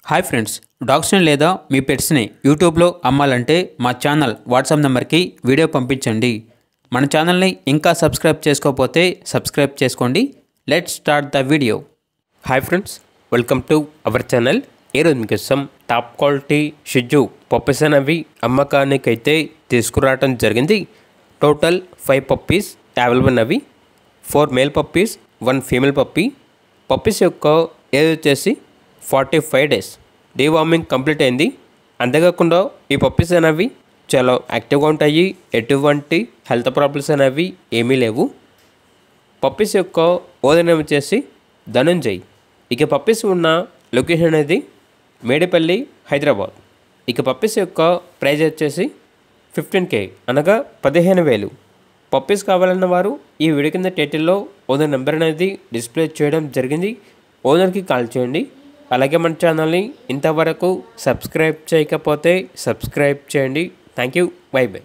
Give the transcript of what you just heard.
Hi friends, డాగ్స్ని లేదా మీ పెట్స్ని యూట్యూబ్లో అమ్మాలంటే మా ఛానల్ వాట్సాప్ నెంబర్కి వీడియో పంపించండి. మన ఛానల్ని ఇంకా సబ్స్క్రైబ్ చేసుకోకపోతే సబ్స్క్రైబ్ చేసుకోండి. Let's start the video. Hi friends, welcome to our channel. ఈరోజు మీకోసం టాప్ క్వాలిటీ షిజు పప్పీస్ అనేవి అమ్మకానికి అయితే తీసుకురావడం జరిగింది. టోటల్ 5 పప్పీస్ అవైలబుల్ ఉన్నవి. 4 male puppies, 1 female puppy. Puppies యొక్క ఏజ్ వచ్చేసి 45 డేస్. డీవార్మింగ్ కంప్లీట్ అయింది. అంతేకాకుండా ఈ పప్పీస్ అనేవి చాలా యాక్టివ్గా ఉంటాయి. ఎటువంటి హెల్త్ ప్రాబ్లమ్స్ అనేవి ఏమీ లేవు. పప్పీస్ యొక్క ఓనర్ వచ్చేసి ధనుంజయ్. ఇక పప్పీస్ ఉన్న లొకేషన్ అనేది మేడిపల్లి, హైదరాబాద్. ఇక పప్పీస్ యొక్క ప్రైజ్ వచ్చేసి 15K అనగా 15,000. పప్పీస్ కావాలన్న వారు ఈ వీడియో కింద టైటిల్లో ఓనర్ నెంబర్ అనేది డిస్ప్లే చేయడం జరిగింది. ఓనర్కి కాల్ చేయండి. అలాగే మన ఛానల్ని ఇంతవరకు సబ్స్క్రైబ్ చేయకపోతే సబ్స్క్రైబ్ చేయండి. Thank you. By by.